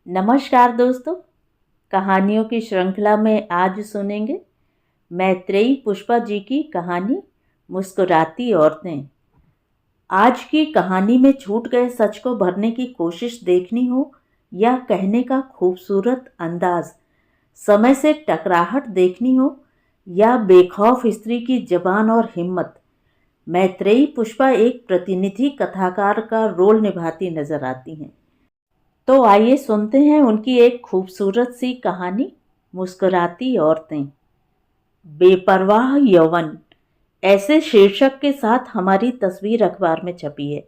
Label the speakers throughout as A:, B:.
A: नमस्कार दोस्तों। कहानियों की श्रृंखला में आज सुनेंगे मैत्रेयी पुष्पा जी की कहानी मुस्कुराती औरतें। आज की कहानी में छूट गए सच को भरने की कोशिश देखनी हो या कहने का खूबसूरत अंदाज, समय से टकराहट देखनी हो या बेखौफ स्त्री की जबान और हिम्मत, मैत्रेयी पुष्पा एक प्रतिनिधि कथाकार का रोल निभाती नजर आती हैं। तो आइए सुनते हैं उनकी एक खूबसूरत सी कहानी मुस्कुराती औरतें। बेपरवाह यौवन, ऐसे शीर्षक के साथ हमारी तस्वीर अखबार में छपी है।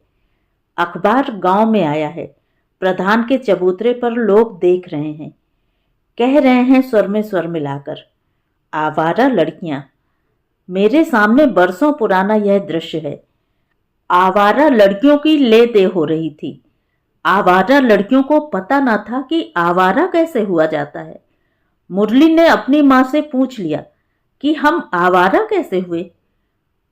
A: अखबार गांव में आया है। प्रधान के चबूतरे पर लोग देख रहे हैं, कह रहे हैं स्वर में स्वर मिलाकर, आवारा लड़कियां। मेरे सामने बरसों पुराना यह दृश्य है। आवारा लड़कियों की ले दे हो रही थी। आवारा लड़कियों को पता न था कि आवारा कैसे हुआ जाता है। मुरली ने अपनी माँ से पूछ लिया कि हम आवारा कैसे हुए।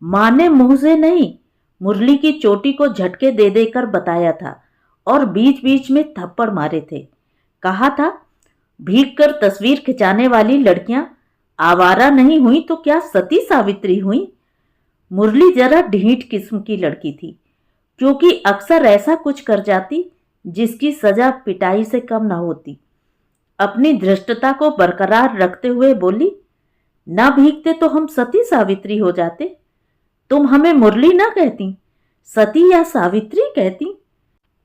A: माँ ने मुंह से नहीं, मुरली की चोटी को झटके दे देकर बताया था और बीच बीच में थप्पड़ मारे थे। कहा था, भीग कर तस्वीर खिंचाने वाली लड़कियां आवारा नहीं हुई तो क्या सती सावित्री हुई। मुरली जरा ढीठ किस्म की लड़की थी, क्योंकि अक्सर ऐसा कुछ कर जाती जिसकी सजा पिटाई से कम न होती। अपनी धृष्टता को बरकरार रखते हुए बोली, ना भीगते तो हम सती सावित्री हो जाते। तुम हमें मुरली ना कहती, सती या सावित्री कहती।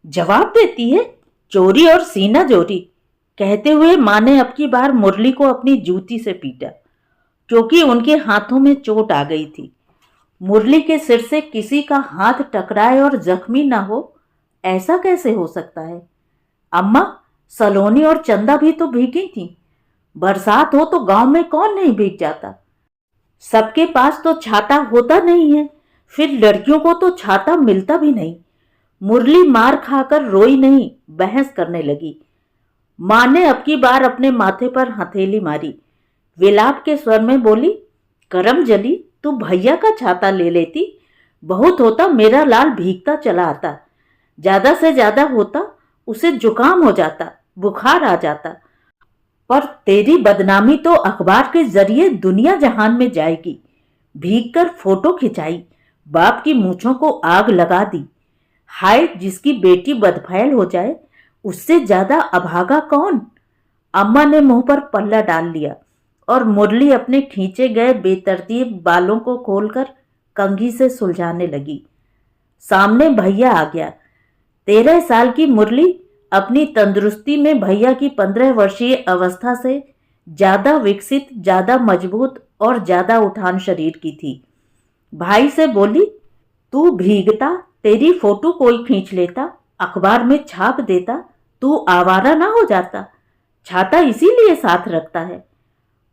A: जवाब देती है, चोरी और सीना जोरी। कहते हुए मां ने अब की बार मुरली को अपनी जूती से पीटा, क्योंकि उनके हाथों में चोट आ गई थी। मुरली के सिर से किसी का हाथ टकराए और जख्मी ना हो, ऐसा कैसे हो सकता है। अम्मा, सलोनी और चंदा भी तो भीगी थी। बरसात हो तो गांव में कौन नहीं भीग जाता। सबके पास तो छाता होता नहीं है, फिर लड़कियों को तो छाता मिलता भी नहीं। मुरली मार खाकर रोई नहीं, बहस करने लगी। मां ने अब की बार अपने माथे पर हथेली मारी। विलाप के स्वर में बोली, करम जली, तू भैया का छाता ले लेती। बहुत होता मेरा लाल भीगता चला आता। ज्यादा से ज्यादा होता उसे जुकाम हो जाता, बुखार आ जाता। पर तेरी बदनामी तो अखबार के जरिए दुनिया जहान में जाएगी। भीग कर फोटो खिंचाई, बाप की मूंछों को आग लगा दी। हाय, जिसकी बेटी बदफैल हो जाए, उससे ज्यादा अभागा कौन। अम्मा ने मुंह पर पल्ला डाल लिया और मुरली अपने खींचे गए बेतरतीब बालों को खोलकर कंघी से सुलझाने लगी। सामने भैया आ गया। 13 साल की मुरली अपनी तंदुरुस्ती में भैया की 15 वर्षीय अवस्था से ज्यादा विकसित, ज्यादा मजबूत और ज्यादा उठान शरीर की थी। भाई से बोली, तू भीगता, तेरी फोटो कोई खींच लेता, अखबार में छाप देता, तू आवारा ना हो जाता। छाता इसीलिए साथ रखता है।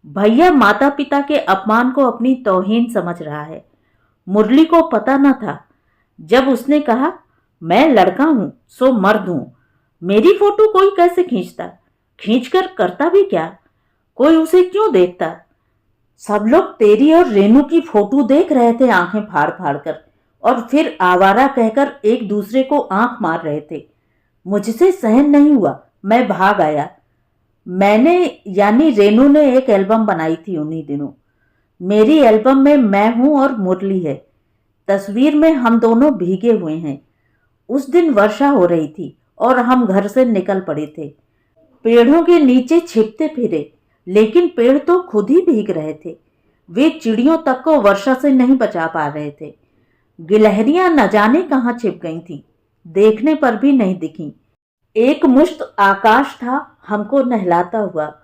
A: भैया माता पिता के अपमान को अपनी तौहीन समझ रहा है। मुरली को पता न था। जब उसने कहा, मैं लड़का हूं सो मर्द हूं, मेरी फोटो कोई कैसे खींचता, खींचकर करता भी क्या, कोई उसे क्यों देखता। सब लोग तेरी और रेनू की फोटो देख रहे थे आंखें फाड़ फाड़ कर, और फिर आवारा कहकर एक दूसरे को आंख मार रहे थे। मुझसे सहन नहीं हुआ, मैं भाग आया। मैंने यानी रेनू ने एक एल्बम बनाई थी उन्हीं दिनों। मेरी एल्बम में मैं हूं और मुरली है। तस्वीर में हम दोनों भीगे हुए हैं। उस दिन वर्षा हो रही थी और हम घर से निकल पड़े थे। पेड़ों के नीचे छिपते फिरे, लेकिन पेड़ तो खुद ही भीग रहे थे। वे चिड़ियों तक को वर्षा से नहीं बचा पा रहे थे। गिलहरियां न जाने कहां छिप गई थीं, देखने पर भी नहीं दिखी। एक मुश्त आकाश था हमको नहलाता हुआ।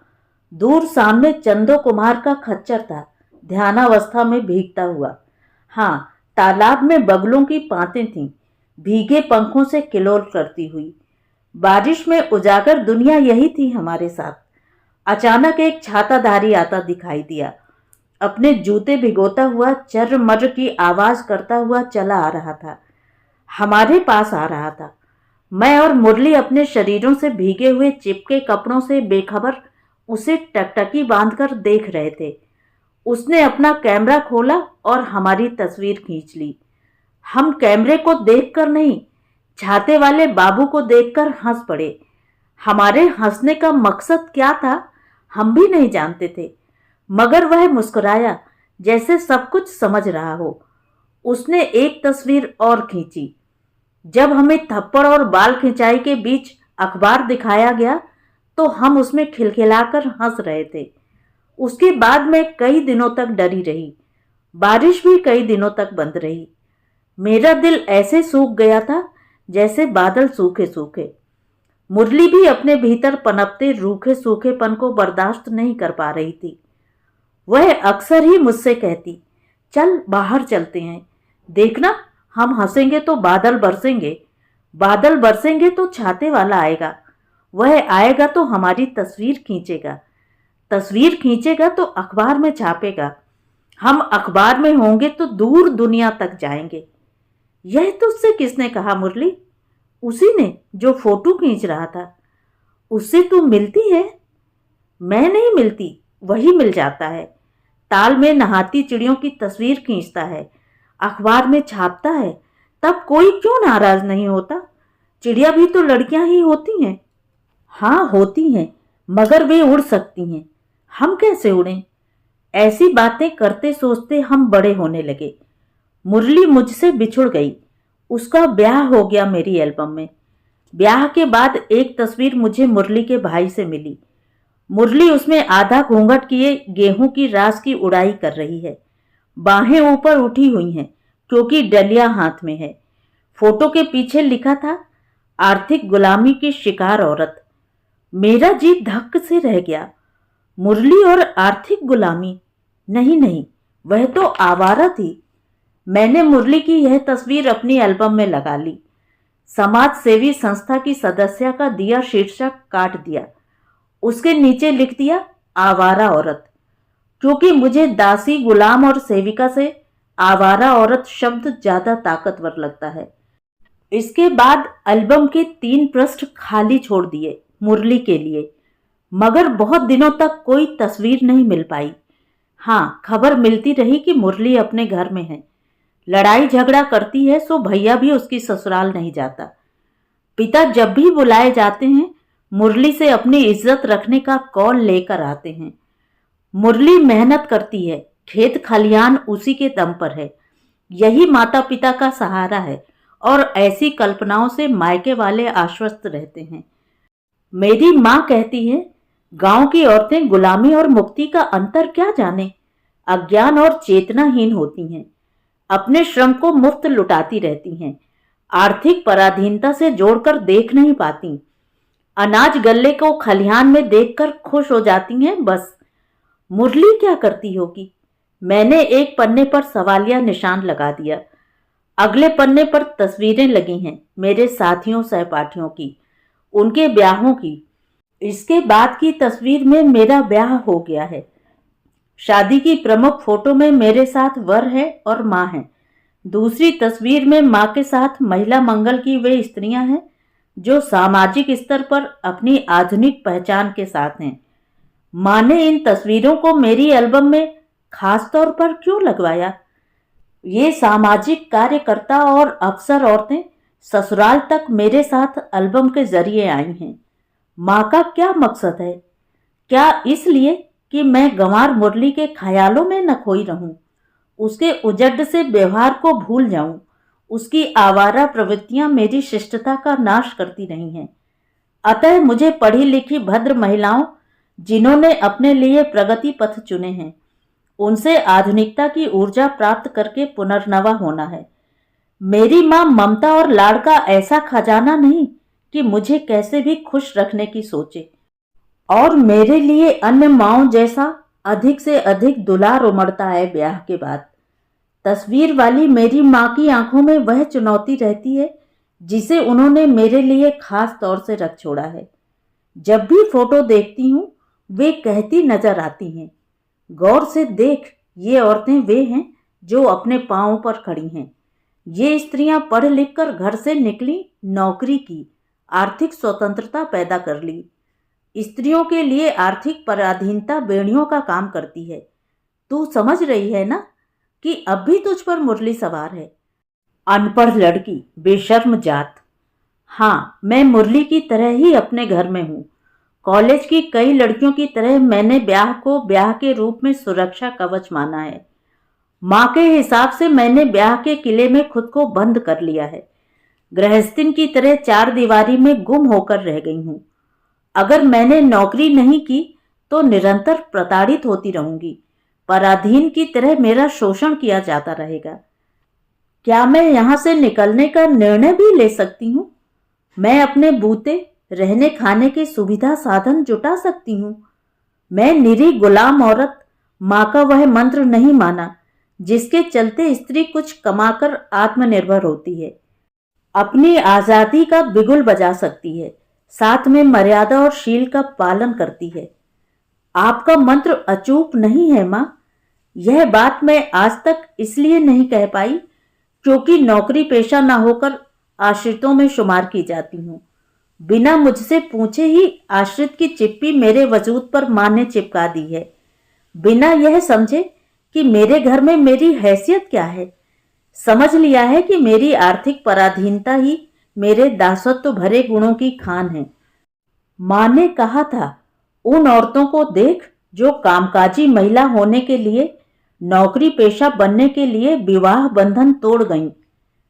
A: दूर सामने चंदो कुमार का खच्चर था, ध्यानावस्था में भीगता हुआ। हाँ, तालाब में बगलों की पातें थीं, भीगे पंखों से किलोल करती हुई। बारिश में उजागर दुनिया यही थी हमारे साथ। अचानक एक छाताधारी आता दिखाई दिया। अपने जूते भिगोता हुआ चर्र-मर्र की आवाज करता हुआ चला आ रहा था। हमारे पास आ रहा था। मैं और मुरली अपने शरीरों से भीगे हुए चिपके कपड़ों से बेखबर उसे टकटकी बांधकर देख रहे थे। उसने अपना कैमरा खोला और हमारी तस्वीर खींच ली। हम कैमरे को देखकर नहीं, छाते वाले बाबू को देखकर हंस पड़े। हमारे हंसने का मकसद क्या था हम भी नहीं जानते थे, मगर वह मुस्कुराया जैसे सब कुछ समझ रहा हो। उसने एक तस्वीर और खींची। जब हमें थप्पड़ और बाल खिंचाई के बीच अखबार दिखाया गया तो हम उसमें खिलखिलाकर हंस रहे थे। उसके बाद मैं कई दिनों तक डरी रही। बारिश भी कई दिनों तक बंद रही। मेरा दिल ऐसे सूख गया था जैसे बादल सूखे सूखे। मुरली भी अपने भीतर पनपते रूखे सूखेपन को बर्दाश्त नहीं कर पा रही थी। वह अक्सर ही मुझसे कहती, चल बाहर चलते हैं, देखना हम हंसेंगे तो बादल बरसेंगे, बादल बरसेंगे तो छाते वाला आएगा, वह आएगा तो हमारी तस्वीर खींचेगा, तस्वीर खींचेगा तो अखबार में छापेगा, हम अखबार में होंगे तो दूर दुनिया तक जाएंगे। यह तुझसे किसने कहा मुरली? उसी ने जो फोटो खींच रहा था। उससे तू मिलती है? मैं नहीं मिलती, वही मिल जाता है। ताल में नहाती चिड़ियों की तस्वीर खींचता है, अखबार में छापता है, तब कोई क्यों नाराज नहीं होता? चिड़िया भी तो लड़कियां ही होती हैं। हाँ होती हैं, मगर वे उड़ सकती हैं, हम कैसे उड़ें? ऐसी बातें करते सोचते हम बड़े होने लगे। मुरली मुझसे बिछुड़ गई। उसका ब्याह हो गया मेरी एल्बम में। ब्याह के बाद एक तस्वीर मुझे मुरली के भाई से मिली। मुरली उसमें आधा घूंघट किए गेहूं की रास की उड़ाई कर रही है। बाहें ऊपर उठी हुई हैं क्योंकि डलिया हाथ में है। फोटो के पीछे लिखा था, आर्थिक गुलामी की शिकार औरत। मेरा जी धक्क से रह गया। मुरली और आर्थिक गुलामी? नहीं नहीं, वह तो आवारा थी। मैंने मुरली की यह तस्वीर अपनी एल्बम में लगा ली। समाज सेवी संस्था की सदस्य का दिया शीर्षक काट दिया। उसके नीचे लिख दिया, आवारा औरत, क्योंकि मुझे दासी, गुलाम और सेविका से आवारा औरत शब्द ज्यादा ताकतवर लगता है। इसके बाद एल्बम के 3 पृष्ठ खाली छोड़ दिए मुरली के लिए, मगर बहुत दिनों तक कोई तस्वीर नहीं मिल पाई। हाँ, खबर मिलती रही कि मुरली अपने घर में है, लड़ाई झगड़ा करती है, सो भैया भी उसकी ससुराल नहीं जाता। पिता जब भी बुलाए जाते हैं मुरली से अपनी इज्जत रखने का कौल लेकर आते हैं। मुरली मेहनत करती है, खेत खलियान उसी के दम पर है, यही माता पिता का सहारा है और ऐसी कल्पनाओं से मायके वाले आश्वस्त रहते हैं। मेरी माँ कहती है, गांव की औरतें गुलामी और मुक्ति का अंतर क्या जाने, अज्ञान और चेतनाहीन होती हैं, अपने श्रम को मुफ्त लुटाती रहती हैं, आर्थिक पराधीनता से जोड़कर देख नहीं पाती, अनाज गल्ले को खलिहान में देखकर खुश हो जाती हैं बस। मुरली क्या करती होगी? मैंने एक पन्ने पर सवालिया निशान लगा दिया। अगले पन्ने पर तस्वीरें लगी हैं मेरे साथियों सहपाठियों की, उनके ब्याहों की। इसके बाद की तस्वीर में मेरा ब्याह हो गया है। शादी की प्रमुख फोटो में मेरे साथ वर है और माँ है। दूसरी तस्वीर में माँ के साथ महिला मंगल की वे स्त्रियां हैं जो सामाजिक स्तर पर अपनी आधुनिक पहचान के साथ हैं। माँ ने इन तस्वीरों को मेरी एल्बम में खास तौर पर क्यों लगवाया? ये सामाजिक कार्यकर्ता और अफसर औरतें ससुराल तक मेरे साथ एल्बम के जरिए आई हैं। माँ का क्या मकसद है? क्या इसलिए कि मैं गंवार मुरली के ख्यालों में न खोई रहूं, उसके उजड़ से व्यवहार को भूल जाऊं, उसकी आवारा प्रवृत्तियां मेरी शिष्टता का नाश करती रही हैं। अतः मुझे पढ़ी लिखी भद्र महिलाओं जिन्होंने अपने लिए प्रगति पथ चुने हैं, उनसे आधुनिकता की ऊर्जा प्राप्त करके पुनर्नवा होना है। मेरी माँ ममता और लाड़ का ऐसा खजाना नहीं कि मुझे कैसे भी खुश रखने की सोचे, और मेरे लिए अन्य माँओं जैसा अधिक से अधिक दुलार उमड़ता है ब्याह के बाद। तस्वीर वाली मेरी माँ की आंखों में वह चुनौती रहती है जिसे उन्होंने मेरे लिए खास तौर से रख छोड़ा है। जब भी फोटो देखती हूँ वे कहती नजर आती हैं, गौर से देख, ये औरतें वे हैं जो अपने पांवों पर खड़ी हैं। ये स्त्रियां पढ़ लिख कर घर से निकली, नौकरी की, आर्थिक स्वतंत्रता पैदा कर ली। स्त्रियों के लिए आर्थिक पराधीनता बेड़ियों का काम करती है। तू समझ रही है ना कि अब भी तुझ पर मुरली सवार है। अनपढ़ लड़की, बेशर्म जात। हाँ, मैं मुरली की तरह ही अपने घर में हूँ। कॉलेज की कई लड़कियों की तरह मैंने ब्याह को ब्याह के रूप में सुरक्षा कवच माना है। माँ के हिसाब से मैंने ब्याह के किले में खुद को बंद कर लिया है। गृहस्थिन की तरह चार दीवारी में गुम होकर रह गई हूँ। अगर मैंने नौकरी नहीं की तो निरंतर प्रताड़ित होती रहूंगी। पराधीन की तरह मेरा शोषण किया जाता रहेगा। क्या मैं यहाँ से निकलने का निर्णय भी ले सकती हूँ? मैं अपने बूते रहने खाने के सुविधा साधन जुटा सकती हूँ। मैं निरी गुलाम औरत माँ का वह मंत्र नहीं माना जिसके चलते स्त्री कुछ कमाकर आत्मनिर्भर होती है, अपनी आजादी का बिगुल बजा सकती है, साथ में मर्यादा और शील का पालन करती है। आपका मंत्र अचूक नहीं है माँ। यह बात मैं आज तक इसलिए नहीं कह पाई क्योंकि नौकरी पेशा न होकर आश्रितों में शुमार की जाती हूँ। बिना मुझसे पूछे ही आश्रित की चिप्पी मेरे वजूद पर माँ ने चिपका दी है, बिना यह समझे कि मेरे घर में मेरी हैसियत क्या है। समझ लिया है कि मेरी आर्थिक पराधीनता ही मेरे दासत्व भरे गुणों की खान है। माँ ने कहा था, उन औरतों को देख जो कामकाजी महिला होने के लिए, नौकरी पेशा बनने के लिए विवाह बंधन तोड़ गईं,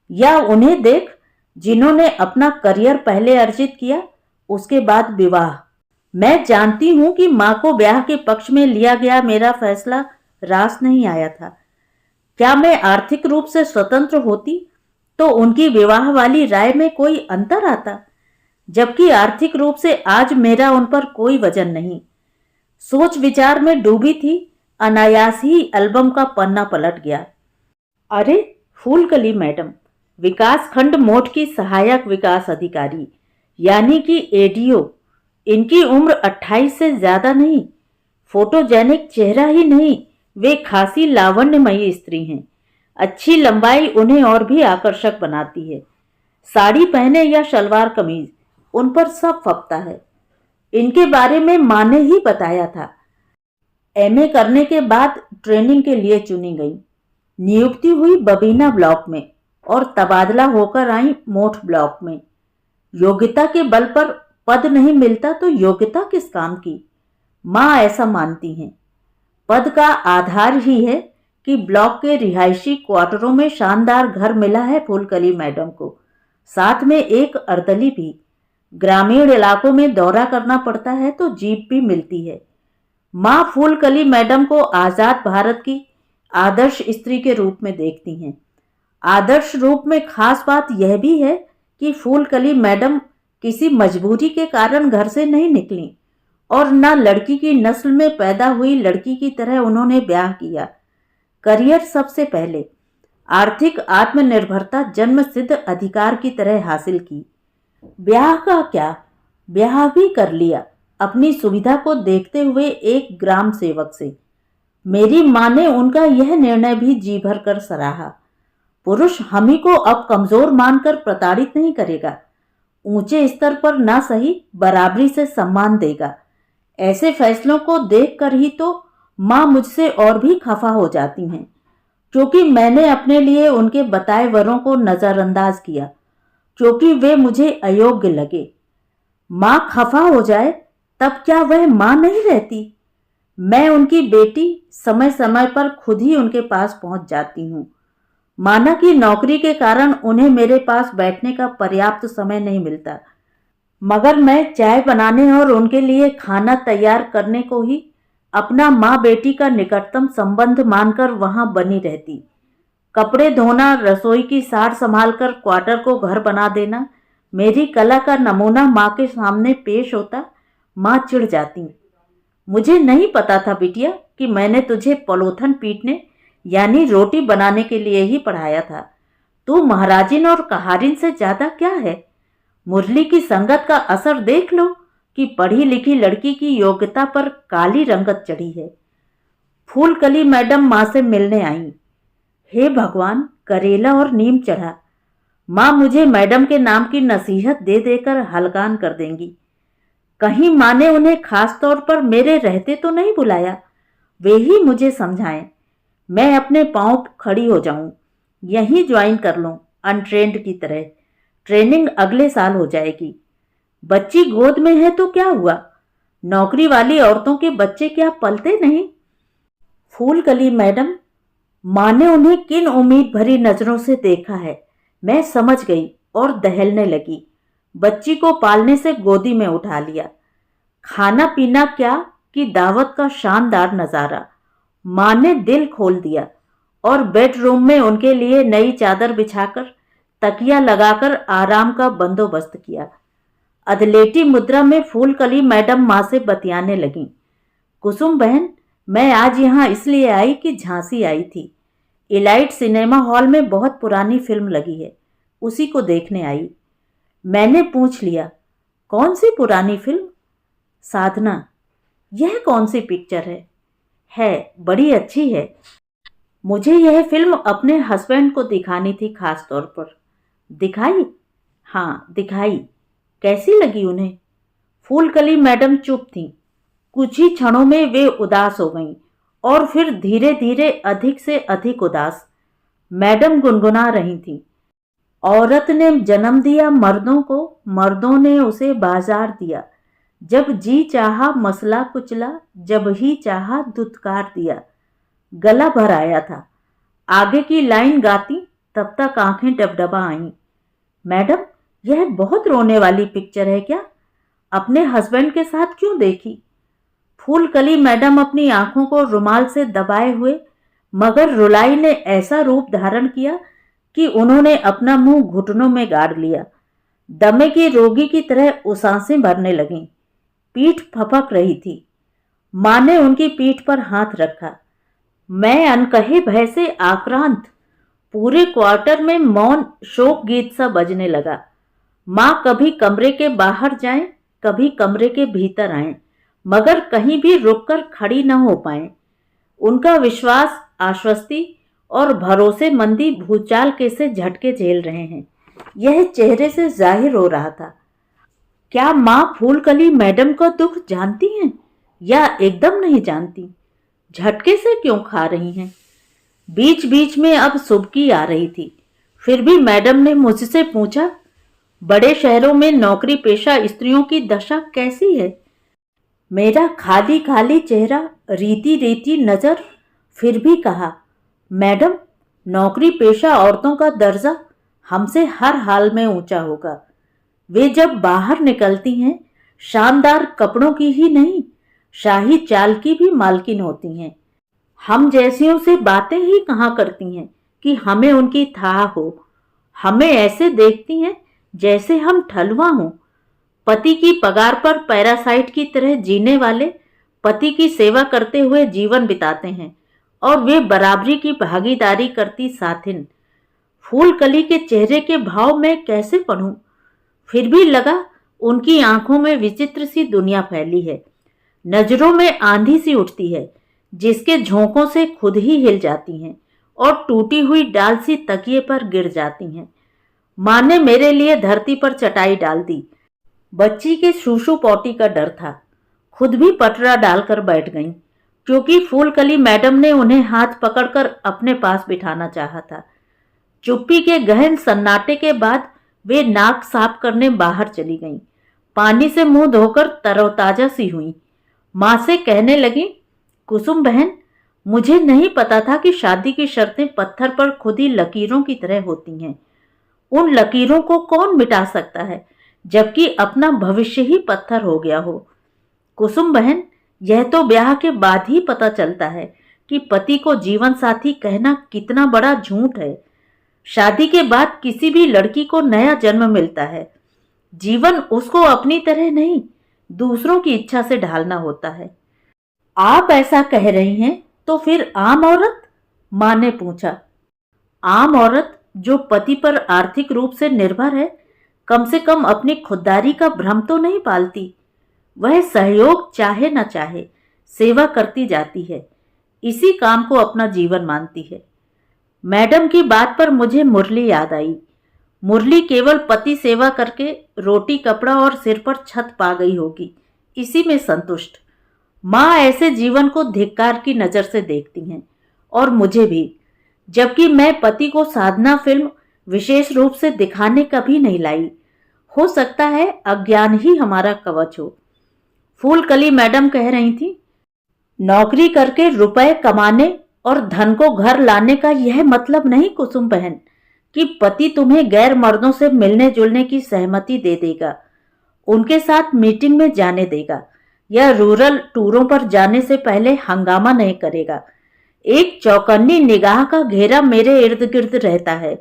A: या उन्हें देख जिन्होंने अपना करियर पहले अर्जित किया उसके बाद विवाह। मैं जानती हूं कि माँ को ब्याह के पक्ष में लिया गया मेरा फैसला रास नहीं आया था। क्या मैं आर्थिक रूप से स्वतंत्र होती तो उनकी विवाह वाली राय में कोई अंतर आता, जबकि आर्थिक रूप से आज मेरा उन पर कोई वजन नहीं। सोच विचार में डूबी थी, अनायास ही एल्बम का पन्ना पलट गया। अरे फूलकली मैडम, विकास खंड मोड की सहायक विकास अधिकारी यानी कि एडीओ। इनकी उम्र 28 से ज्यादा नहीं। फोटोजेनिक चेहरा ही नहीं, वे खासी लावण्यमयी स्त्री हैं। अच्छी लंबाई उन्हें और भी आकर्षक बनाती है। साड़ी पहने या शलवार कमीज, उन पर सब फपता है। इनके बारे में माँ ने ही बताया था। एमए करने के बाद ट्रेनिंग के लिए चुनी गई। नियुक्ति हुई बबीना ब्लॉक में और तबादला होकर आई मोठ ब्लॉक में। योग्यता के बल पर पद नहीं मिलता तो योग्यता किस काम की, माँ ऐसा मानती हैं। पद का आधार ही है कि ब्लॉक के रिहायशी क्वार्टरों में शानदार घर मिला है फूलकली मैडम को, साथ में एक अर्दली भी। ग्रामीण इलाकों में दौरा करना पड़ता है तो जीप भी मिलती है। माँ फूलकली मैडम को आजाद भारत की आदर्श स्त्री के रूप में देखती हैं। आदर्श रूप में खास बात यह भी है कि फूलकली मैडम किसी मजबूरी के कारण घर से नहीं निकली और न लड़की की नस्ल में पैदा हुई लड़की की तरह उन्होंने ब्याह किया। करियर सबसे पहले, आर्थिक आत्मनिर्भरता जन्म सिद्ध अधिकार की तरह हासिल की। ब्याह का क्या, ब्याह भी कर लिया अपनी सुविधा को देखते हुए एक ग्राम सेवक से। मेरी माँ ने उनका यह निर्णय भी जी भर कर सराहा। पुरुष हमी को अब कमजोर मानकर प्रताड़ित नहीं करेगा, ऊंचे स्तर पर ना सही बराबरी से सम्मान देगा। ऐसे फैसलों को देखकर ही तो माँ मुझसे और भी खफा हो जाती हैं, क्योंकि मैंने अपने लिए उनके बताए वरों को नजरअंदाज किया, क्योंकि वे मुझे अयोग्य लगे। माँ खफा हो जाए तब क्या वह माँ नहीं रहती? मैं उनकी बेटी समय समय पर खुद ही उनके पास पहुंच जाती हूँ। माना कि नौकरी के कारण उन्हें मेरे पास बैठने का पर्याप्त समय नहीं मिलता, मगर मैं चाय बनाने और उनके लिए खाना तैयार करने को ही अपना माँ बेटी का निकटतम संबंध मानकर वहां बनी रहती। कपड़े धोना, रसोई की सार संभालकर क्वार्टर को घर बना देना मेरी कला का नमूना माँ के सामने पेश होता, माँ चिढ़ जाती। मुझे नहीं पता था बिटिया कि मैंने तुझे पलोथन पीटने यानी रोटी बनाने के लिए ही पढ़ाया था। तू महाराजिन और कहारिन से ज्यादा क्या है? मुरली की संगत का असर देख लो कि पढ़ी लिखी लड़की की योग्यता पर काली रंगत चढ़ी है। फूलकली मैडम माँ से मिलने आई। हे भगवान, करेला और नीम चढ़ा। माँ मुझे मैडम के नाम की नसीहत दे देकर हलकान कर देंगी। कहीं माँ ने उन्हें खास तौर पर मेरे रहते तो नहीं बुलाया? वे ही मुझे समझाएं, मैं अपने पांव खड़ी हो जाऊं, यहीं ज्वाइन कर लूं अनट्रेंड की तरह। ट्रेनिंग अगले साल हो जाएगी। बच्ची गोद में है तो क्या हुआ, नौकरी वाली औरतों के बच्चे क्या पलते नहीं? फूलकली मैडम, माँ ने उन्हें किन उम्मीद भरी नजरों से देखा है, मैं समझ गई और दहलने लगी। बच्ची को पालने से गोदी में उठा लिया। खाना पीना क्या कि दावत का शानदार नजारा। माँ ने दिल खोल दिया और बेडरूम में उनके लिए नई चादर बिछाकर तकिया लगाकर आराम का बंदोबस्त किया। अधलेटी मुद्रा में फूलकली मैडम माँ से बतियाने लगी। कुसुम बहन, मैं आज यहाँ इसलिए आई कि झांसी आई थी। इलाइट सिनेमा हॉल में बहुत पुरानी फिल्म लगी है, उसी को देखने आई। मैंने पूछ लिया, कौन सी पुरानी फिल्म? साधना, यह कौन सी पिक्चर है? बड़ी अच्छी है। मुझे यह फिल्म अपने हस्बैंड को दिखानी थी खास तौर पर। दिखाई? हाँ दिखाई। कैसी लगी उन्हें? फूलकली मैडम चुप थीं। कुछ ही क्षणों में वे उदास हो गईं और फिर धीरे धीरे अधिक से अधिक उदास। मैडम गुनगुना रही थीं, औरत ने जन्म दिया मर्दों को, मर्दों ने उसे बाजार दिया। जब जी चाहा मसला कुचला, जब ही चाहा दुत्कार दिया। गला भर आया था। आगे की लाइन गाती तब तक आंखें डबडबा आईं। मैडम, यह बहुत रोने वाली पिक्चर है क्या? अपने हस्बैंड के साथ क्यों देखी? फूलकली मैडम अपनी आंखों को रुमाल से दबाए हुए, मगर रुलाई ने ऐसा रूप धारण किया कि उन्होंने अपना मुंह घुटनों में गाड़ लिया। दमे की रोगी की तरह उसासें भरने लगीं। पीठ फपक रही थी। माँ ने उनकी पीठ पर हाथ रखा। मैं अनकहे भय से आक्रांत। पूरे क्वार्टर में मौन शोक गीत सा बजने लगा। माँ कभी कमरे के बाहर जाएं, कभी कमरे के भीतर आएं, मगर कहीं भी रुककर खड़ी न हो पाएं। उनका विश्वास, आश्वस्ति और भरोसेमंदी भूचाल के से झटके झेल रहे हैं, यह चेहरे से जाहिर हो रहा था। क्या माँ फूलकली मैडम का दुख जानती हैं या एकदम नहीं जानती? झटके से क्यों खा रही हैं? बीच बीच में अब सुबकी आ रही थी। फिर भी मैडम ने मुझसे पूछा, बड़े शहरों में नौकरी पेशा स्त्रियों की दशा कैसी है? मेरा खाली खाली चेहरा, रीति रीति नजर, फिर भी कहा, मैडम, नौकरी पेशा औरतों का दर्जा हमसे हर हाल में ऊंचा होगा। वे जब बाहर निकलती हैं, शानदार कपड़ों की ही नहीं, शाही चाल की भी मालकिन होती हैं। हम जैसियों से बातें ही कहाँ करती हैं कि हमें उनकी थाह हो। हमें ऐसे देखती हैं जैसे हम ठलुआ हों। पति की पगार पर पैरासाइट की तरह जीने वाले पति की सेवा करते हुए जीवन बिताते हैं और वे बराबरी की भागीदारी करती साथिन। फूलकली के चेहरे के भाव में कैसे पढ़ूं? फिर भी लगा उनकी आंखों में विचित्र सी दुनिया फैली है। नजरों में आंधी सी उठती है जिसके झोंकों से खुद ही हिल जाती हैं और टूटी हुई डाल सी तकिए पर गिर जाती हैं। माँ ने मेरे लिए धरती पर चटाई डाल दी। बच्ची के शूशु पॉटी का डर था। खुद भी पटरा डालकर बैठ गईं, क्योंकि फूलकली मैडम ने उन्हें हाथ पकड़कर अपने पास बिठाना चाहा था। चुप्पी के गहन सन्नाटे के बाद वे नाक साफ करने बाहर चली गईं। पानी से मुंह धोकर तरोताजा सी हुई। माँ से कहने लगी, कुसुम बहन, मुझे नहीं पता था कि शादी की शर्तें पत्थर पर खुदी लकीरों की तरह होती हैं। उन लकीरों को कौन मिटा सकता है जबकि अपना भविष्य ही पत्थर हो गया हो। कुसुम बहन, यह तो ब्याह के बाद ही पता चलता है कि पति को जीवन साथी कहना कितना बड़ा झूठ है। शादी के बाद किसी भी लड़की को नया जन्म मिलता है। जीवन उसको अपनी तरह नहीं, दूसरों की इच्छा से ढालना होता है। आप ऐसा कह रही हैं तो फिर आम औरत? माँ ने पूछा। आम औरत जो पति पर आर्थिक रूप से निर्भर है, कम से कम अपनी खुददारी का भ्रम तो नहीं पालती। वह सहयोग चाहे न चाहे सेवा करती जाती है, इसी काम को अपना जीवन मानती है। मैडम की बात पर मुझे मुरली याद आई। मुरली केवल पति सेवा करके रोटी कपड़ा और सिर पर छत पा गई होगी, इसी में संतुष्ट। माँ ऐसे जीवन को धिक्कार की नजर से देखती हैं, और मुझे भी, जबकि मैं पति को साधना फिल्म विशेष रूप से दिखाने कभी नहीं लाई। हो सकता है अज्ञान ही हमारा कवच हो। फूलकली मैडम कह रही थी, नौकरी करके रुपए कमाने और धन को घर लाने का यह मतलब नहीं कुसुम बहन कि पति तुम्हें गैर मर्दों से मिलने जुलने की सहमति दे देगा, उनके साथ मीटिंग में जाने देगा या रूरल टूरों पर जाने से पहले हंगामा नहीं करेगा। एक चौकन्नी निगाह का घेरा मेरे इर्द गिर्द रहता है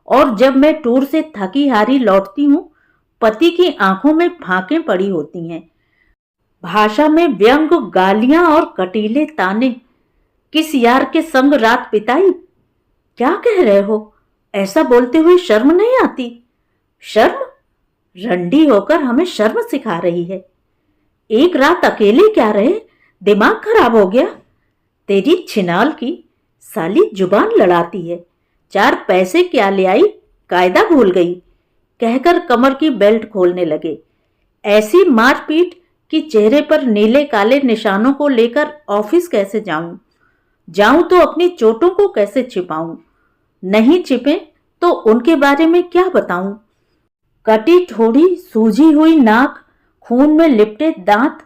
A: और जब मैं टूर से थकी हारी लौटती हूँ, पति की आंखों में फांकें पड़ी होती हैं। भाषा में व्यंग, गालियां और कटीले ताने। किस यार के संग रात बिताई? क्या कह रहे हो? ऐसा बोलते हुए शर्म नहीं आती? शर्म? रंडी होकर हमें शर्म सिखा रही है। एक रात अकेले क्या रहे? दिमाग खराब हो गया? तेरी छिनाल की साली जुबान लड़ाती है। 4 पैसे क्या ले आई, कायदा भूल गई, कहकर कमर की बेल्ट खोलने लगे। ऐसी मारपीट कि चेहरे पर नीले काले निशानों को लेकर ऑफिस कैसे जाऊं तो अपनी चोटों को कैसे छिपाऊं? नहीं छिपे तो उनके बारे में क्या बताऊं? कटी ठोड़ी, सूजी हुई नाक, खून में लिपटे दांत।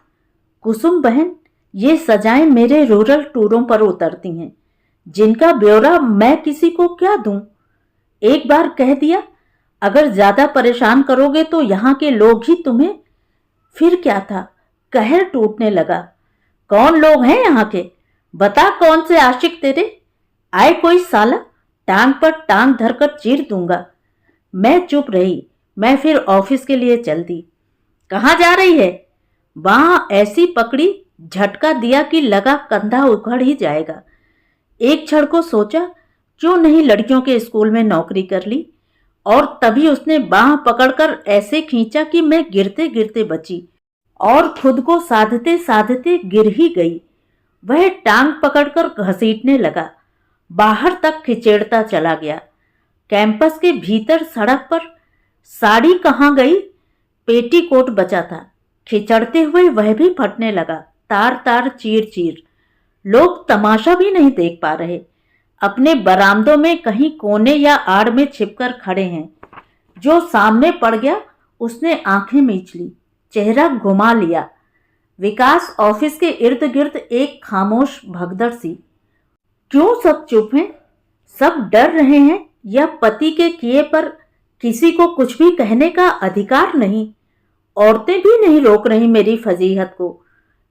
A: कुसुम बहन, ये सजाएं मेरे रूरल टूरों पर उतरती हैं, जिनका ब्यौरा मैं किसी को क्या दूं? एक बार कह दिया, अगर ज्यादा परेशान करोगे तो यहाँ के लोग ही तुम्हें। फिर क्या था? कहर टूटने लगा। कौन लोग हैं यहाँ के? बता, कौन से आशिक तेरे? आए कोई साला, टांग पर टांग धरकर चीर दूंगा। मैं चुप रही। मैं फिर ऑफिस के लिए चल दी। कहाँ जा रही है? वहां ऐसी पकड़ी, झटका दिया कि लगा कंधा उखड़ ही जाएगा। एक क्षण को सोचा, क्यों नहीं लड़कियों के स्कूल में नौकरी कर ली? और तभी उसने बांह पकड़कर ऐसे खींचा कि मैं गिरते गिरते बची और खुद को साधते साधते गिर ही गई। वह टांग पकड़कर घसीटने लगा, बाहर तक खिचेड़ता चला गया। कैंपस के भीतर सड़क पर साड़ी कहाँ गई? पेटीकोट बचा था। खिचड़ते हुए वह भी फटने लगा, तार तार चीर चीर। लोग तमाशा भी नहीं देख पा रहे। अपने बरामदों में कहीं कोने या आड़ में छिपकर खड़े हैं। जो सामने पड़ गया उसने आंखें मीच ली, चेहरा घुमा लिया। विकास ऑफिस के इर्द गिर्द एक खामोश भगदड़ सी। क्यों सब चुप हैं? सब डर रहे हैं या पति के किए पर किसी को कुछ भी कहने का अधिकार नहीं? औरतें भी नहीं रोक रही मेरी फजीहत को।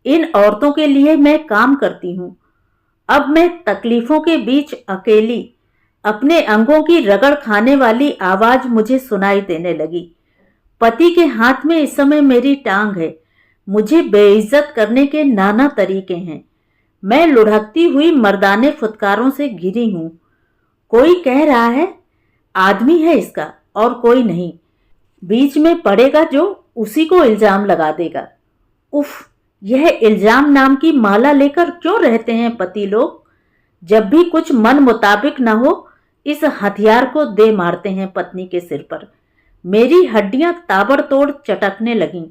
A: इन औरतों के लिए मैं काम करती हूँ। अब मैं तकलीफों के बीच अकेली, अपने अंगों की रगड़ खाने वाली आवाज मुझे सुनाई देने लगी। पति के हाथ में इस समय मेरी टांग है। मुझे बेइज्जत करने के नाना तरीके हैं। मैं लुढ़कती हुई मर्दाने फुतकारों से घिरी हूं। कोई कह रहा है आदमी है इसका और कोई नहीं। बीच में पड़ेगा जो, उसी को इल्जाम लगा देगा। उफ, यह इल्जाम नाम की माला लेकर क्यों रहते हैं पति लोग? जब भी कुछ मन मुताबिक न हो, इस हथियार को दे मारते हैं पत्नी के सिर पर। मेरी हड्डियां ताबड़तोड़ चटकने लगीं।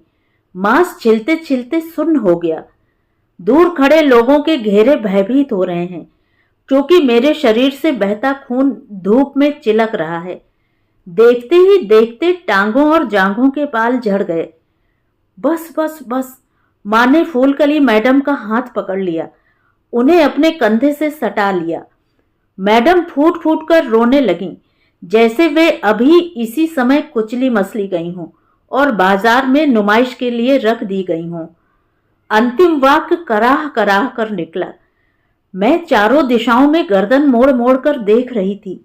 A: मांस छिलते छिलते सुन्न हो गया। दूर खड़े लोगों के घेरे भयभीत हो रहे हैं, क्योंकि मेरे शरीर से बहता खून धूप में चिलक रहा है। देखते ही देखते टांगों और जांघों के बाल झड़ गए। बस बस बस, माँ ने फूलकली मैडम का हाथ पकड़ लिया, उन्हें अपने कंधे से सटा लिया। मैडम फूट फूट कर रोने लगीं, जैसे वे अभी इसी समय कुचली मसली गई हों और बाजार में नुमाइश के लिए रख दी गई हों। अंतिम वाक्य कराह कराह कर निकला। मैं चारों दिशाओं में गर्दन मोड़ मोड़ कर देख रही थी।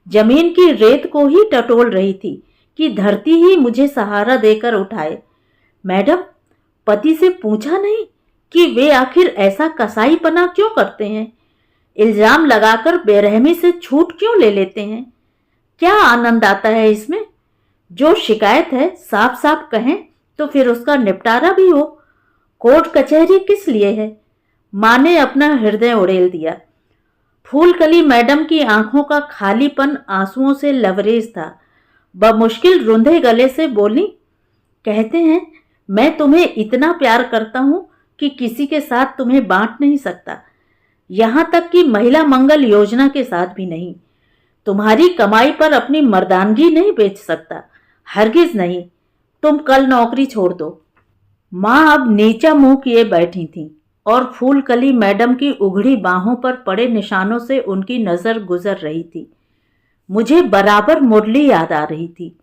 A: जमीन की रेत को ही टटोल रही थी कि धरती ही मुझे सहारा देकर उठाए। मैडम, पति से पूछा नहीं कि वे आखिर ऐसा कसाईपना क्यों करते हैं? इल्जाम लगाकर बेरहमी से छूट क्यों ले लेते हैं? क्या आनंद आता है इसमें? जो शिकायत है साफ साफ कहें तो फिर उसका निपटारा भी हो। कोर्ट कचहरी किस लिए है? माँ ने अपना हृदय उड़ेल दिया। फूलकली मैडम की आंखों का खालीपन आंसुओं से लबरेज था। बमुश्किल रुंधे गले से बोली, कहते हैं मैं तुम्हें इतना प्यार करता हूं कि किसी के साथ तुम्हें बांट नहीं सकता, यहां तक कि महिला मंगल योजना के साथ भी नहीं। तुम्हारी कमाई पर अपनी मर्दानगी नहीं बेच सकता, हरगिज नहीं। तुम कल नौकरी छोड़ दो। माँ अब नीचा मुंह किए बैठी थीं और फूलकली मैडम की उघड़ी बाहों पर पड़े निशानों से उनकी नजर गुजर रही थी। मुझे बराबर मुरली याद आ रही थी,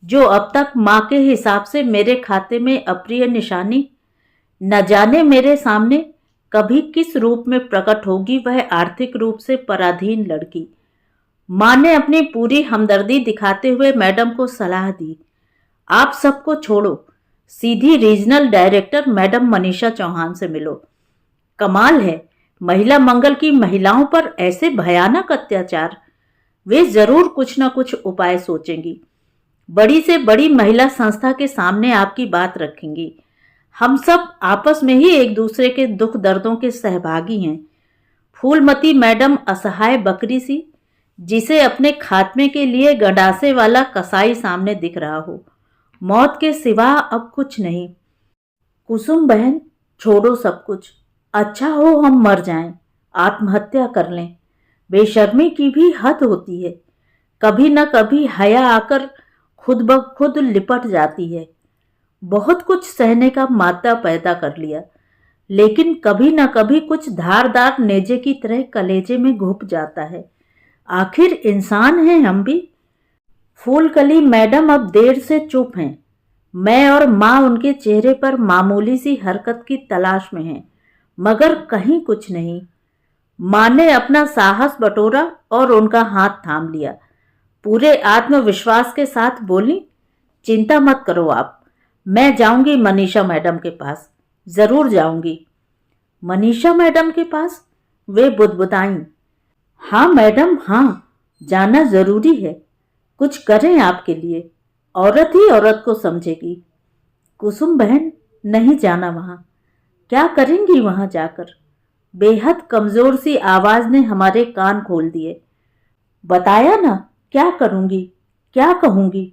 A: जो अब तक माँ के हिसाब से मेरे खाते में अप्रिय निशानी। न जाने मेरे सामने कभी किस रूप में प्रकट होगी वह आर्थिक रूप से पराधीन लड़की। माँ ने अपनी पूरी हमदर्दी दिखाते हुए मैडम को सलाह दी, आप सबको छोड़ो, सीधी regional director madam Manisha Chauhan से मिलो। कमाल है, महिला मंगल की महिलाओं पर ऐसे भयानक अत्याचार। वे जरूर कुछ न कुछ उपाय सोचेंगी। बड़ी से बड़ी महिला संस्था के सामने आपकी बात रखेंगी। हम सब आपस में ही एक दूसरे के दुख दर्दों के सहभागी हैं। फूलमती मैडम असहाय बकरी सी, जिसे अपने खात्मे के लिए गंडासे वाला कसाई सामने दिख रहा हो। मौत के सिवा अब कुछ नहीं। कुसुम बहन, छोड़ो सब कुछ। अच्छा हो हम मर जाएं, आत्महत्या कर लें। बेशर्मी की भी हद होती है। कभी न कभी हया आकर खुद ब खुद लिपट जाती है। बहुत कुछ सहने का मादा पैदा कर लिया, लेकिन कभी न कभी कुछ धारदार नेजे की तरह कलेजे में घुप जाता है। आखिर इंसान हैं हम भी। फूलकली मैडम अब देर से चुप हैं। मैं और माँ उनके चेहरे पर मामूली सी हरकत की तलाश में हैं, मगर कहीं कुछ नहीं। माँ ने अपना साहस बटोरा और उनका हाथ थाम लिया। पूरे आत्मविश्वास के साथ बोली, चिंता मत करो आप, मैं जाऊंगी मनीषा मैडम के पास, जरूर जाऊंगी। मनीषा मैडम के पास? वे बुदबुदाईं। हाँ मैडम, हाँ, जाना जरूरी है। कुछ करें आपके लिए, औरत ही औरत को समझेगी। कुसुम बहन, नहीं जाना वहां। क्या करेंगी वहां जाकर? बेहद कमजोर सी आवाज ने हमारे कान खोल दिए। बताया ना, क्या करूंगी, क्या कहूंगी।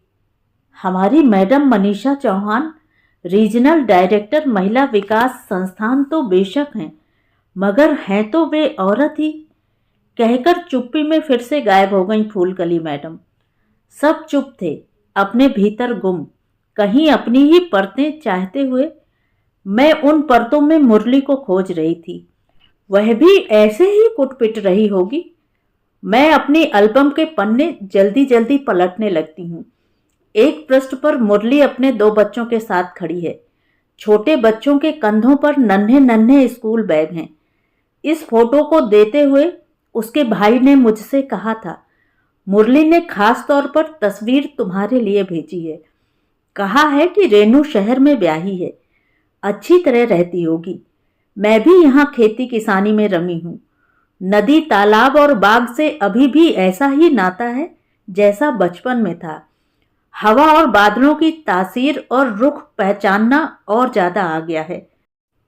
A: हमारी madam Manisha Chauhan regional director महिला विकास संस्थान तो बेशक हैं, मगर हैं तो वे औरत ही। कहकर चुप्पी में फिर से गायब हो गई फूलकली मैडम। सब चुप थे, अपने भीतर गुम, कहीं अपनी ही परतें चाहते हुए। मैं उन परतों में मुरली को खोज रही थी। वह भी ऐसे ही कुटपिट रही होगी। मैं अपनी एल्बम के पन्ने जल्दी जल्दी पलटने लगती हूँ। एक पृष्ठ पर मुरली अपने 2 बच्चों के साथ खड़ी है। छोटे बच्चों के कंधों पर नन्हे नन्हे स्कूल बैग हैं। इस फोटो को देते हुए उसके भाई ने मुझसे कहा था, मुरली ने खास तौर पर तस्वीर तुम्हारे लिए भेजी है। कहा है कि रेनू शहर में ब्याही है, अच्छी तरह रहती होगी। मैं भी यहाँ खेती किसानी में रमी हूँ। नदी, तालाब और बाग से अभी भी ऐसा ही नाता है जैसा बचपन में था। हवा और बादलों की तासीर और रुख पहचानना और ज्यादा आ गया है।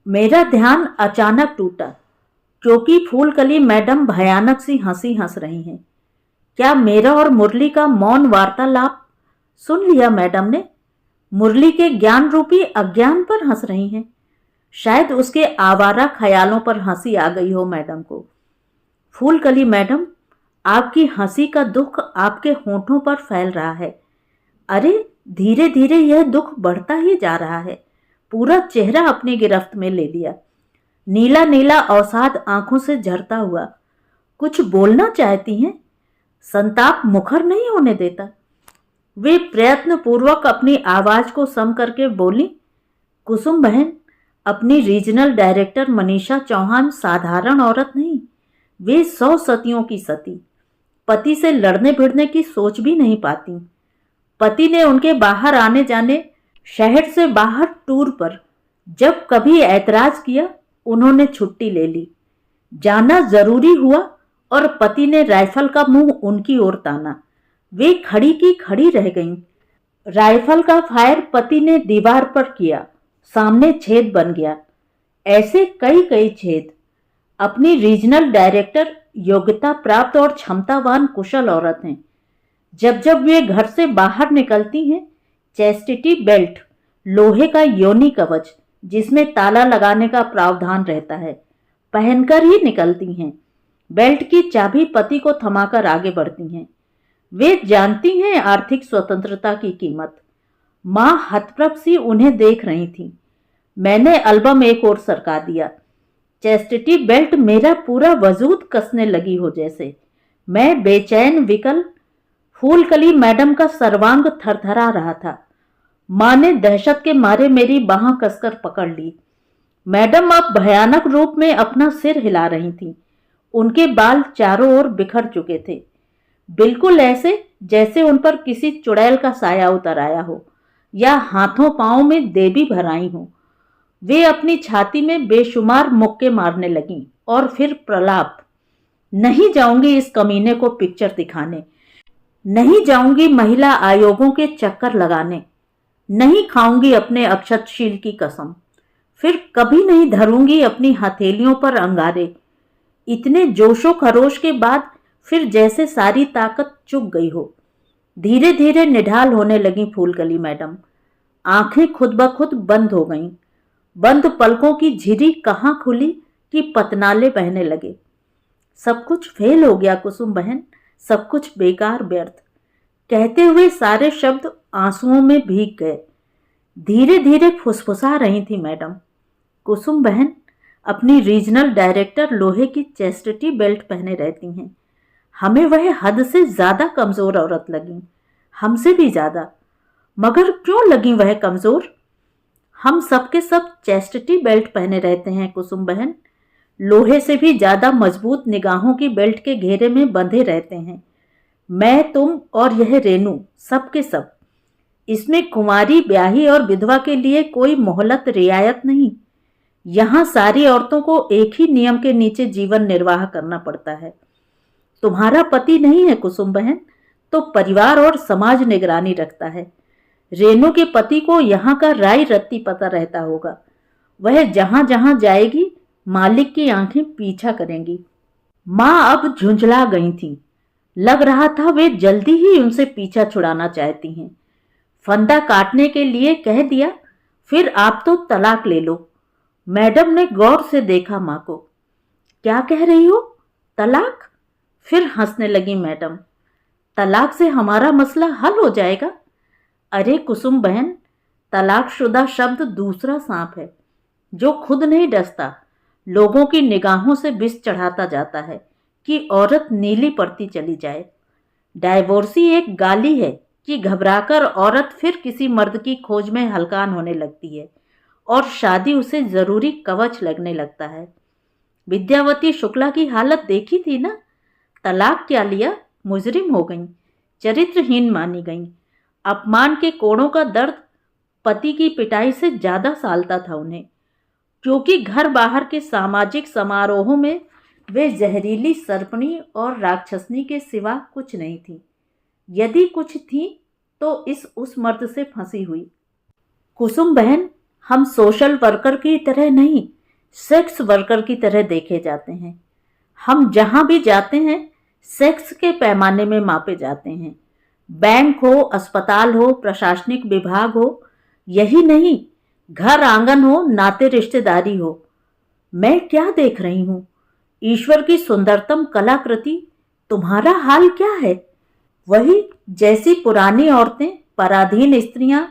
A: मेरा ध्यान अचानक टूटा, क्योंकि फूलकली मैडम भयानक सी हंसी हंस रही हैं। क्या मेरा और मुरली का मौन वार्तालाप सुन लिया मैडम ने? मुरली के ज्ञान रूपी अज्ञान पर हंस रही हैं। शायद उसके आवारा ख्यालों पर हंसी आ गई हो मैडम को। फूलकली मैडम, आपकी हंसी का दुख आपके होठों पर फैल रहा है। अरे, धीरे धीरे यह दुख बढ़ता ही जा रहा है। पूरा चेहरा अपनी गिरफ्त में ले लिया। नीला नीला अवसाद आंखों से झरता हुआ। कुछ बोलना चाहती हैं, संताप मुखर नहीं होने देता। वे प्रयत्न पूर्वक अपनी आवाज को सम करके बोली, कुसुम बहन, अपनी रीजनल डायरेक्टर मनीषा चौहान साधारण औरत नहीं, वे 100 सतियों की सती। पति से लड़ने भिड़ने की सोच भी नहीं पाती। पति ने उनके बाहर आने जाने, शहर से बाहर टूर पर जब कभी ऐतराज किया, उन्होंने छुट्टी ले ली। जाना जरूरी हुआ और पति ने राइफल का मुंह उनकी ओर ताना। वे खड़ी की खड़ी रह गईं। राइफल का फायर पति ने दीवार पर किया, सामने छेद बन गया। ऐसे कई कई छेद। अपनी रीजनल डायरेक्टर योग्यता प्राप्त और क्षमतावान कुशल औरत हैं। जब जब वे घर से बाहर निकलती हैं, चेस्टिटी बेल्ट, लोहे का योनि कवच जिसमें ताला लगाने का प्रावधान रहता है, पहनकर ही निकलती हैं। बेल्ट की चाबी पति को थमाकर आगे बढ़ती हैं। वे जानती हैं आर्थिक स्वतंत्रता की कीमत। माँ हतप्रभ सी उन्हें देख रही थी। मैंने एल्बम एक और सरका दिया। चेस्टिटी बेल्ट मेरा पूरा वजूद कसने लगी हो जैसे। मैं बेचैन विकल। फूलकली मैडम का सर्वांग थरथरा रहा था। माँ ने दहशत के मारे मेरी बाह कसकर पकड़ ली। मैडम अब भयानक रूप में अपना सिर हिला रही थीं। उनके बाल चारों ओर बिखर चुके थे, बिल्कुल ऐसे जैसे उन पर किसी चुड़ैल का साया उतर आया हो या हाथों पांवों में देवी भर आई हो। वे अपनी छाती में बेशुमार मुक्के मारने लगीं और फिर प्रलाप, नहीं जाऊंगी इस कमीने को पिक्चर दिखाने, नहीं जाऊंगी महिला आयोगों के चक्कर लगाने, नहीं खाऊंगी अपने अक्षतशील की कसम, फिर कभी नहीं धरूंगी अपनी हथेलियों पर अंगारे। इतने जोशो खरोश के बाद फिर जैसे सारी ताकत चुक गई हो। धीरे धीरे निढाल होने लगी फूलकली मैडम। आंखें खुद ब खुद बंद हो गईं। बंद पलकों की झिरी कहाँ खुली कि पतनाले बहने लगे। सब कुछ फेल हो गया कुसुम बहन, सब कुछ बेकार व्यर्थ, कहते हुए सारे शब्द आंसुओं में भीग गए। धीरे धीरे फुसफुसा रही थी मैडम। कुसुम बहन अपनी रीजनल डायरेक्टर लोहे की चेस्टिटी बेल्ट पहने रहती हैं। हमें वह हद से ज्यादा कमजोर औरत लगी, हमसे भी ज्यादा। मगर क्यों लगी वह कमजोर? हम सबके सब चेस्टिटी बेल्ट पहने रहते हैं कुसुम बहन, लोहे से भी ज्यादा मजबूत निगाहों की बेल्ट के घेरे में बंधे रहते हैं। मैं, तुम और यह रेनू, सब के सब। इसमें कुंवारी, ब्याही और विधवा के लिए कोई मोहलत रियायत नहीं। यहाँ सारी औरतों को एक ही नियम के नीचे जीवन निर्वाह करना पड़ता है। तुम्हारा पति नहीं है कुसुम बहन, तो परिवार और समाज निगरानी रखता है। रेनू के पति को यहाँ का राई रत्ती पता रहता होगा। वह जहां जहां जाएगी मालिक की आंखें पीछा करेंगी। माँ अब झुंझला गई थी। लग रहा था वे जल्दी ही उनसे पीछा छुड़ाना चाहती हैं। फंदा काटने के लिए कह दिया, फिर आप तो तलाक ले लो। मैडम ने गौर से देखा माँ को। क्या कह रही हो? तलाक? फिर हंसने लगी मैडम। तलाक से हमारा मसला हल हो जाएगा? अरे कुसुम बहन, तलाकशुदा शब्द दूसरा सांप है जो खुद नहीं डसता, लोगों की निगाहों से विष चढ़ाता जाता है कि औरत नीली पड़ती चली जाए। डायवोर्सी एक गाली है कि घबराकर औरत फिर किसी मर्द की खोज में हलकान होने लगती है और शादी उसे जरूरी कवच लगने लगता है। विद्यावती शुक्ला की हालत देखी थी ना? तलाक क्या लिया, मुजरिम हो गईं, चरित्रहीन मानी गईं। अपमान के कोड़ों का दर्द पति की पिटाई से ज्यादा सालता था उन्हें, क्योंकि घर बाहर के सामाजिक समारोहों में वे जहरीली सर्पणी और राक्षसनी के सिवा कुछ नहीं थी। यदि कुछ थी तो इस उस मर्द से फंसी हुई। कुसुम बहन, हम सोशल वर्कर की तरह नहीं, सेक्स वर्कर की तरह देखे जाते हैं। हम जहां भी जाते हैं सेक्स के पैमाने में मापे जाते हैं। बैंक हो, अस्पताल हो, प्रशासनिक विभाग हो, यही नहीं, घर आंगन हो, नाते रिश्तेदारी हो। मैं क्या देख रही हूं? ईश्वर की सुंदरतम कलाकृति। तुम्हारा हाल क्या है? वही जैसी पुरानी औरतें, पराधीन स्त्रियां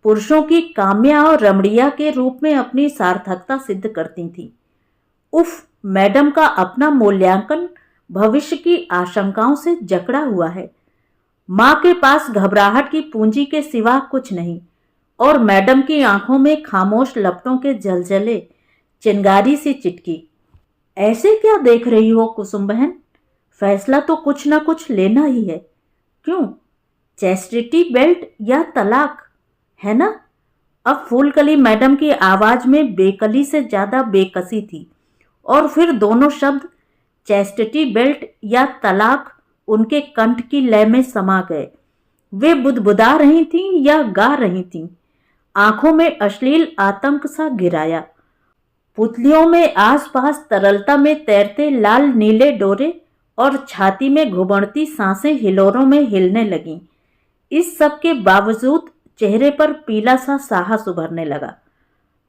A: पुरुषों की काम्या और रमणीया के रूप में अपनी सार्थकता सिद्ध करती थीं। उफ, मैडम का अपना मूल्यांकन भविष्य की आशंकाओं से जकड़ा हुआ है। माँ के पास घबराहट की पूंजी के सिवा कुछ नहीं, और मैडम की आंखों में खामोश लपटों के जलजले, चिंगारी सी चिटकी। ऐसे क्या देख रही हो कुसुम बहन? फैसला तो कुछ ना कुछ लेना ही है। क्यों? चेस्टिटी बेल्ट या तलाक, है ना? अब फूलकली मैडम की आवाज में बेकली से ज्यादा बेकसी थी, और फिर दोनों शब्द चेस्टिटी बेल्ट या तलाक उनके कंठ की लय में समा गए। वे बुदबुदा रही थीं या गा रही थीं। आंखों में अश्लील आतंक सा गिराया। पुतलियों में आसपास तरलता में तैरते लाल नीले डोरे और छाती में घुबड़ती सांसें हिलोरों में हिलने लगीं। इस सब के बावजूद चेहरे पर पीला सा साहस उभरने लगा।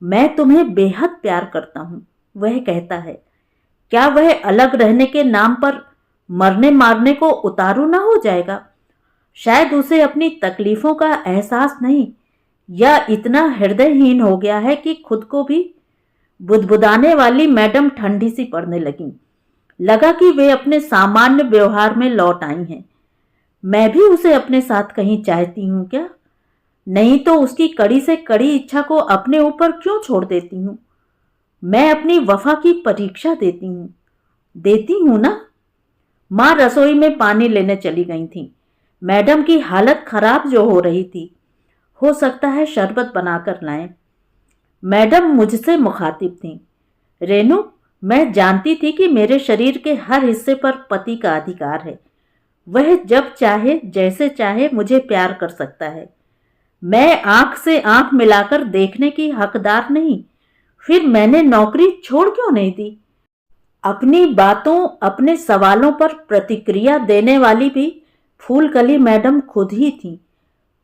A: मैं तुम्हें बेहद प्यार करता हूं, वह कहता है। क्या वह अलग रहने के नाम पर मरने मारने को उतारू ना हो जाएगा? शायद उसे अपनी तकलीफों का एहसास नहीं, या इतना हृदयहीन हो गया है कि खुद को भी बुदबुदाने वाली मैडम ठंडी सी पड़ने लगी। लगा कि वे अपने सामान्य व्यवहार में लौट आई हैं। मैं भी उसे अपने साथ कहीं चाहती हूँ क्या? नहीं तो उसकी कड़ी से कड़ी इच्छा को अपने ऊपर क्यों छोड़ देती हूँ? मैं अपनी वफा की परीक्षा देती हूँ ना। माँ रसोई में पानी लेने चली गई थी। मैडम की हालत खराब जो हो रही थी, हो सकता है शरबत बनाकर लाएं। मैडम मुझसे मुखातिब थी। रेनू, मैं जानती थी कि मेरे शरीर के हर हिस्से पर पति का अधिकार है। वह जब चाहे जैसे चाहे मुझे प्यार कर सकता है। मैं आंख से आंख मिलाकर देखने की हकदार नहीं। फिर मैंने नौकरी छोड़ क्यों नहीं दी? अपनी बातों, अपने सवालों पर प्रतिक्रिया देने वाली भी फूलकली मैडम खुद ही थी,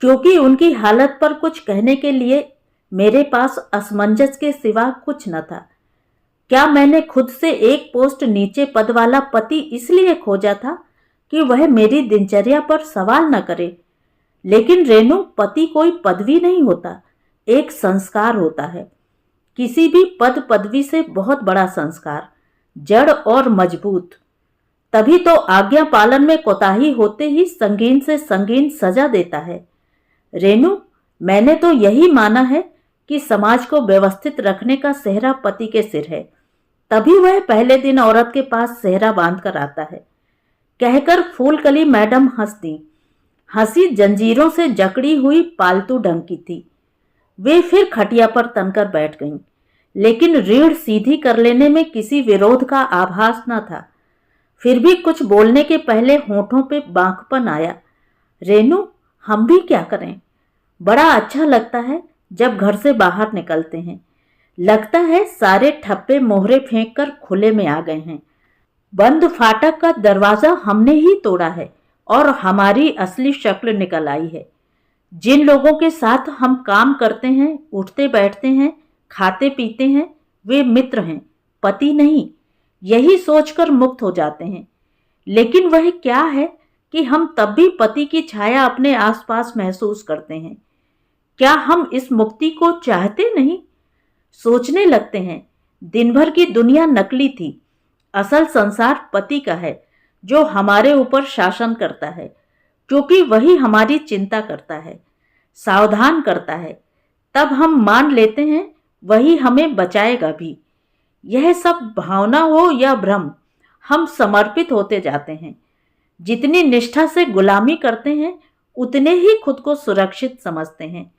A: क्योंकि उनकी हालत पर कुछ कहने के लिए मेरे पास असमंजस के सिवा कुछ न था। क्या मैंने खुद से एक पोस्ट नीचे पद वाला पति इसलिए खोजा था कि वह मेरी दिनचर्या पर सवाल न करे? लेकिन रेनू, पति कोई पदवी नहीं होता, एक संस्कार होता है। किसी भी पद पदवी से बहुत बड़ा संस्कार, जड़ और मजबूत। तभी तो आज्ञा पालन में कोताही होते ही संगीन से संगीन सजा देता है। रेनू, मैंने तो यही माना है कि समाज को व्यवस्थित रखने का सेहरा पति के सिर है, तभी वह पहले दिन औरत के पास सेहरा बांध कर आता है। कहकर फूलकली मैडम हंस दी। हंसी जंजीरों से जकड़ी हुई पालतू ढंग की थी। वे फिर खटिया पर तनकर बैठ गईं, लेकिन रीढ़ सीधी कर लेने में किसी विरोध का आभास न था। फिर भी कुछ बोलने के पहले होठों पे बांकपन आया। रेनू, हम भी क्या करें? बड़ा अच्छा लगता है जब घर से बाहर निकलते हैं। लगता है सारे ठप्पे मोहरे फेंक कर खुले में आ गए हैं। बंद फाटक का दरवाजा हमने ही तोड़ा है और हमारी असली शक्ल निकल आई है। जिन लोगों के साथ हम काम करते हैं, उठते बैठते हैं, खाते पीते हैं, वे मित्र हैं, पति नहीं। यही सोचकर मुक्त हो जाते हैं। लेकिन वह क्या है कि हम तब भी पति की छाया अपने आसपास महसूस करते हैं। क्या हम इस मुक्ति को चाहते नहीं? सोचने लगते हैं, दिन भर की दुनिया नकली थी, असल संसार पति का है, जो हमारे ऊपर शासन करता है, क्योंकि वही हमारी चिंता करता है, सावधान करता है। तब हम मान लेते हैं वही हमें बचाएगा भी। यह सब भावना हो या भ्रम, हम समर्पित होते जाते हैं। जितनी निष्ठा से गुलामी करते हैं, उतने ही खुद को सुरक्षित समझते हैं।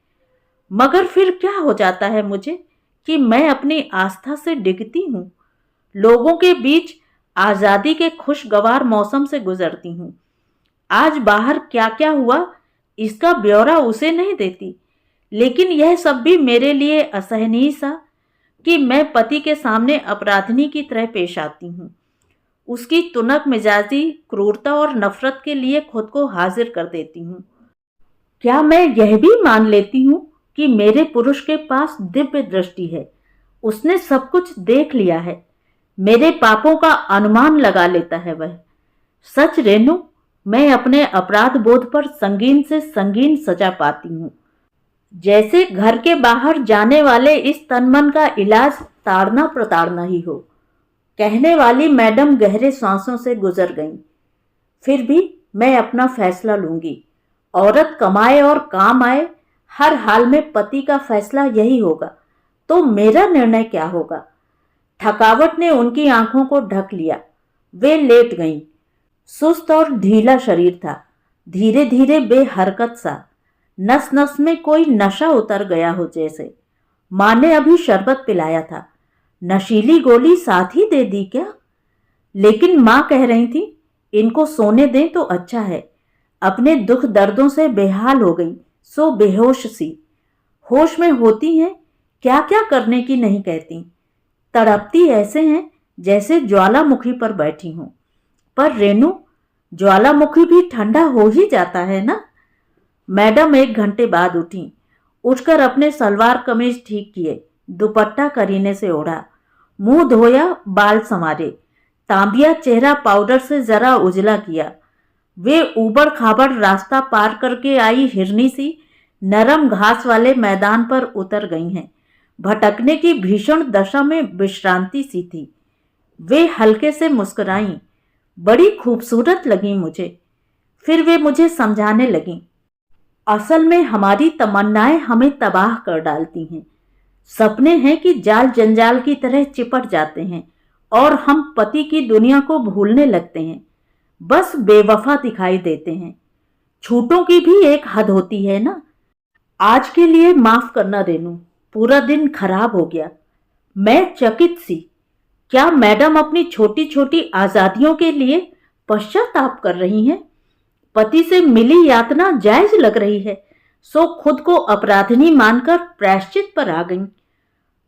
A: मगर फिर क्या हो जाता है मुझे कि मैं अपनी आस्था से डिगती हूँ। लोगों के बीच आज़ादी के खुशगवार मौसम से गुजरती हूँ। आज बाहर क्या क्या हुआ, इसका ब्यौरा उसे नहीं देती, लेकिन यह सब भी मेरे लिए असहनीय सा कि मैं पति के सामने अपराधिनी की तरह पेश आती हूँ। उसकी तुनक मिजाजी, क्रूरता और नफरत के लिए खुद को हाजिर कर देती हूँ। क्या मैं यह भी मान लेती हूँ कि मेरे पुरुष के पास दिव्य दृष्टि है, उसने सब कुछ देख लिया है, मेरे पापों का अनुमान लगा लेता है वह। सच रेनू, मैं अपने अपराध बोध पर संगीन से संगीन सजा पाती हूँ। जैसे घर के बाहर जाने वाले इस तनमन का इलाज ताड़ना प्रताड़ना ही हो। कहने वाली मैडम गहरे सांसों से गुजर गईं। फिर भी मैं अपना फैसला लूंगी। औरत कमाए और काम आए, हर हाल में पति का फैसला यही होगा। तो मेरा निर्णय क्या होगा? थकावट ने उनकी आंखों को ढक लिया। वे लेट गईं। सुस्त और ढीला शरीर था, धीरे धीरे बेहरकत सा, नस नस में कोई नशा उतर गया हो जैसे। माँ ने अभी शरबत पिलाया था, नशीली गोली साथ ही दे दी क्या? लेकिन माँ कह रही थी, इनको सोने दें तो अच्छा है। अपने दुख दर्दों से बेहाल हो गई, सो बेहोश सी। होश में होती हैं, क्या क्या करने की नहीं कहती। तड़पती ऐसे हैं जैसे ज्वालामुखी पर बैठी हूं। पर रेनू, ज्वालामुखी भी ठंडा हो ही जाता है ना। मैडम 1 घंटे बाद उठी। उठकर अपने सलवार कमीज ठीक किए, दुपट्टा करीने से ओढ़ा, मुंह धोया, बाल संवारे, तांबिया चेहरा पाउडर से जरा उजला किया। वे ऊबड़ खाबड़ रास्ता पार करके आई हिरनी सी नरम घास वाले मैदान पर उतर गई हैं। भटकने की भीषण दशा में विश्रांति सी थी। वे हल्के से मुस्कुराईं। बड़ी खूबसूरत लगी मुझे। फिर वे मुझे समझाने लगीं, असल में हमारी तमन्नाएं हमें तबाह कर डालती हैं। सपने हैं कि जाल जंजाल की तरह चिपट जाते हैं और हम पति की दुनिया को भूलने लगते हैं, बस बेवफा दिखाई देते हैं। छूटों की भी एक हद होती है ना। आज के लिए माफ करना रेनू, पूरा दिन खराब हो गया। मैं चकित सी। क्या मैडम अपनी छोटी छोटी आजादियों के लिए पश्चाताप कर रही हैं? पति से मिली यातना जायज लग रही है, सो खुद को अपराधिनी मानकर प्रायश्चित पर आ गईं।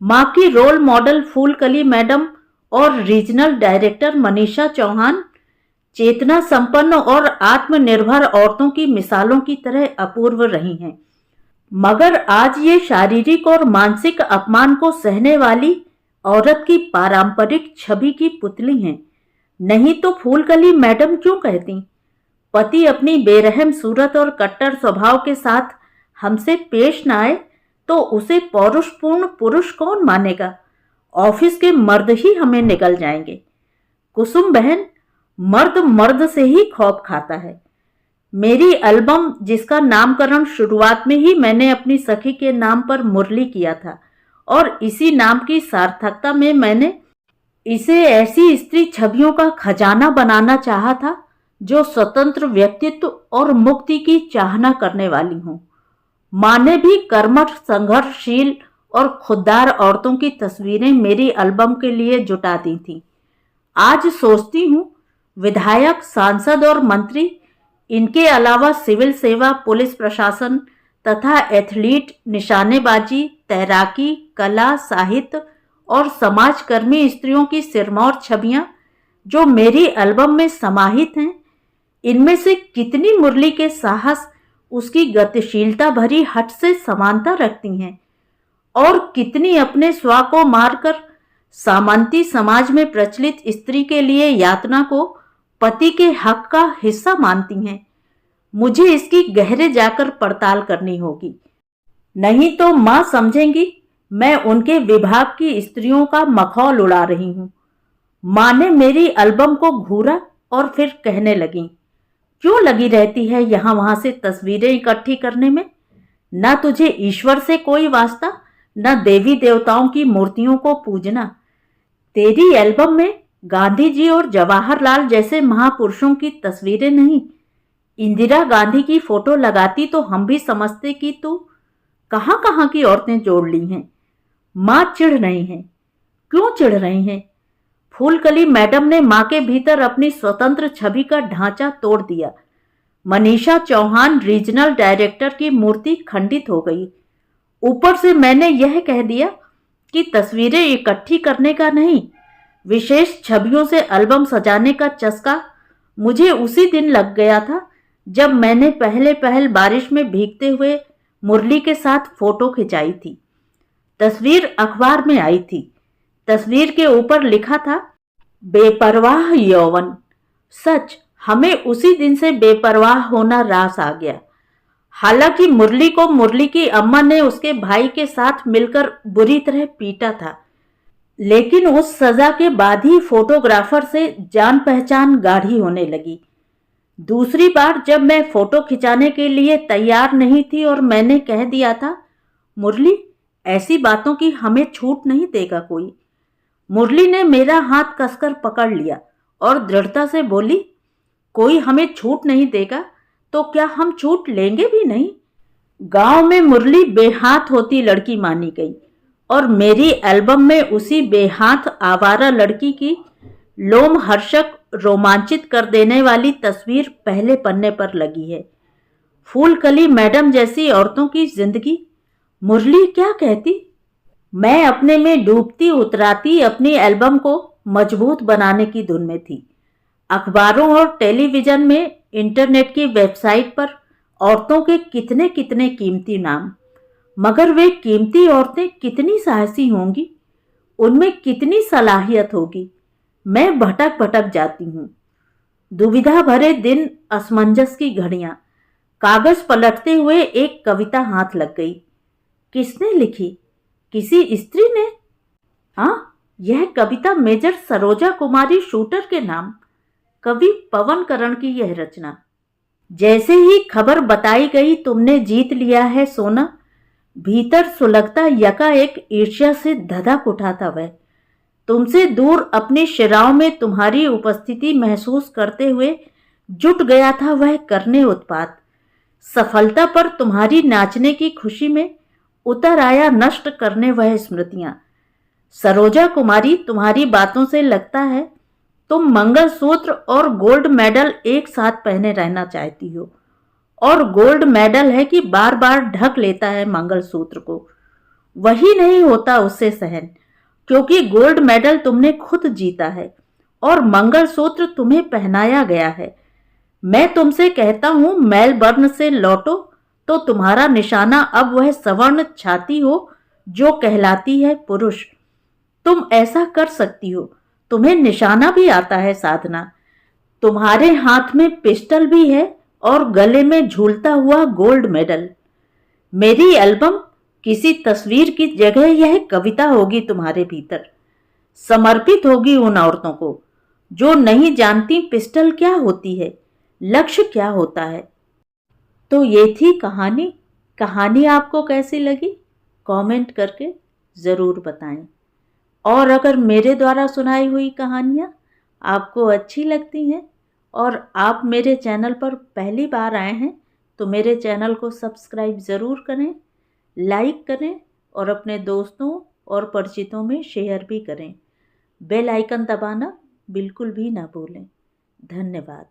A: मां की रोल मॉडल फूलकली मैडम और रीजनल डायरेक्टर मनीषा चौहान चेतना संपन्न और आत्मनिर्भर औरतों की मिसालों की तरह अपूर्व रही हैं, मगर आज ये शारीरिक और मानसिक अपमान को सहने वाली औरत की पारंपरिक छवि की पुतली हैं। नहीं तो फूलकली मैडम क्यों कहती? पति अपनी बेरहम सूरत और कट्टर स्वभाव के साथ हमसे पेश न आए तो उसे पौरुषपूर्ण पुरुष कौन मानेगा? ऑफिस के मर्द ही हमें निकल जाएंगे। कुसुम बहन, मर्द मर्द से ही खौफ खाता है। मेरी एल्बम, जिसका नामकरण शुरुआत में ही मैंने अपनी सखी के नाम पर मुरली किया था, और इसी नाम की सार्थकता में मैंने इसे ऐसी स्त्री छवियों का खजाना बनाना चाहा था जो स्वतंत्र व्यक्तित्व और मुक्ति की चाहना करने वाली हों। मां ने भी कर्मठ, संघर्षशील और खुददार औरतों की तस्वीरें मेरी एल्बम के लिए जुटा दी थीं। आज सोचती हूँ, विधायक, सांसद और मंत्री, इनके अलावा सिविल सेवा, पुलिस प्रशासन तथा एथलीट, निशानेबाजी, तैराकी, कला, साहित्य और समाजकर्मी स्त्रियों की सिरमौर छवियां जो मेरी एल्बम में समाहित हैं, इनमें से कितनी मुरली के साहस, उसकी गतिशीलता भरी हट से समानता रखती हैं और कितनी अपने स्व को मारकर सामंती समाज में प्रचलित स्त्री के लिए यातना को पति के हक का हिस्सा मानती हैं। मुझे इसकी गहरे जाकर पड़ताल करनी होगी, नहीं तो मां समझेंगी मैं उनके विभाग की स्त्रियों का मखौल उड़ा रही हूं। मां ने मेरी एल्बम को घूरा और फिर कहने लगी, क्यों लगी रहती है यहां वहां से तस्वीरें इकट्ठी करने में? न तुझे ईश्वर से कोई वास्ता, न देवी देवताओं की मूर्तियों को पूजना। तेरी एल्बम में गांधी जी और जवाहरलाल जैसे महापुरुषों की तस्वीरें नहीं, इंदिरा गांधी की फोटो लगाती तो हम भी समझते कि तू कहां कहां की औरतें जोड़ ली हैं। मां चिढ़ रही हैं। क्यों चिढ़ रही हैं? फूलकली मैडम ने मां के भीतर अपनी स्वतंत्र छवि का ढांचा तोड़ दिया। मनीषा चौहान रीजनल डायरेक्टर की मूर्ति खंडित हो गई। ऊपर से मैंने यह कह दिया कि तस्वीरें इकट्ठी करने का नहीं, विशेष छवियों से एल्बम सजाने का चस्का मुझे उसी दिन लग गया था जब मैंने पहल बारिश में भीगते हुए मुरली के साथ फोटो खिंचाई थी। तस्वीर अखबार में आई थी। तस्वीर के ऊपर लिखा था, बेपरवाह यौवन। सच, हमें उसी दिन से बेपरवाह होना रास आ गया। हालांकि मुरली को मुरली की अम्मा ने उसके भाई के साथ मिलकर बुरी तरह पीटा था, लेकिन उस सजा के बाद ही फोटोग्राफर से जान पहचान गाढ़ी होने लगी। दूसरी बार जब मैं फोटो खिंचाने के लिए तैयार नहीं थी और मैंने कह दिया था, मुरली, ऐसी बातों की हमें छूट नहीं देगा कोई, मुरली ने मेरा हाथ कसकर पकड़ लिया और दृढ़ता से बोली, कोई हमें छूट नहीं देगा तो क्या हम छूट लेंगे भी नहीं। गांव में मुरली बेहाथ होती लड़की मानी गई और मेरी एल्बम में उसी बेहाथ आवारा लड़की की लोमहर्षक, रोमांचित कर देने वाली तस्वीर पहले पन्ने पर लगी है। फूलकली मैडम जैसी औरतों की जिंदगी, मुरली क्या कहती? मैं अपने में डूबती उतराती अपनी एल्बम को मजबूत बनाने की धुन में थी। अखबारों और टेलीविजन में, इंटरनेट की वेबसाइट पर औरतों के कितने कितने कीमती नाम, मगर वे कीमती औरतें कितनी साहसी होंगी, उनमें कितनी सलाहियत होगी। मैं भटक भटक जाती हूँ। दुविधा भरे दिन, असमंजस की घड़ियां। कागज पलटते हुए एक कविता हाथ लग गई। किसने लिखी? किसी स्त्री ने? हाँ, यह कविता मेजर सरोजा कुमारी शूटर के नाम, कवि पवन करण की यह रचना। जैसे ही खबर बताई गई तुमने जीत लिया है सोना, भीतर सुलगता यकाएक ईर्ष्या से धधक उठा था वह। तुमसे दूर अपनी शिराओं में तुम्हारी उपस्थिति महसूस करते हुए जुट गया था वह करने उत्पात। सफलता पर तुम्हारी नाचने की खुशी में उतर आया नष्ट करने वह स्मृतियां। सरोजा कुमारी, तुम्हारी बातों से लगता है तुम मंगलसूत्र और गोल्ड मेडल एक साथ पहने रहना चाहती हो। और गोल्ड मेडल है कि बार बार ढक लेता है मंगलसूत्र को, वही नहीं होता उससे सहन, क्योंकि गोल्ड मेडल तुमने खुद जीता है और मंगलसूत्र तुम्हें पहनाया गया है। मैं तुमसे कहता हूं, मेलबर्न से लौटो तो तुम्हारा निशाना अब वह सवर्ण छाती हो जो कहलाती है पुरुष। तुम ऐसा कर सकती हो, तुम्हें निशाना भी आता है साधना। तुम्हारे हाथ में पिस्टल भी है और गले में झूलता हुआ गोल्ड मेडल। मेरी एल्बम किसी तस्वीर की जगह यह कविता होगी तुम्हारे भीतर, समर्पित होगी उन औरतों को जो नहीं जानती पिस्टल क्या होती है, लक्ष्य क्या होता है। तो ये थी कहानी। कहानी आपको कैसी लगी कमेंट करके ज़रूर बताएं। और अगर मेरे द्वारा सुनाई हुई कहानियाँ आपको अच्छी लगती हैं और आप मेरे चैनल पर पहली बार आए हैं तो मेरे चैनल को सब्सक्राइब ज़रूर करें, लाइक करें और अपने दोस्तों और परिचितों में शेयर भी करें। बेल आइकन दबाना बिल्कुल भी ना भूलें। धन्यवाद।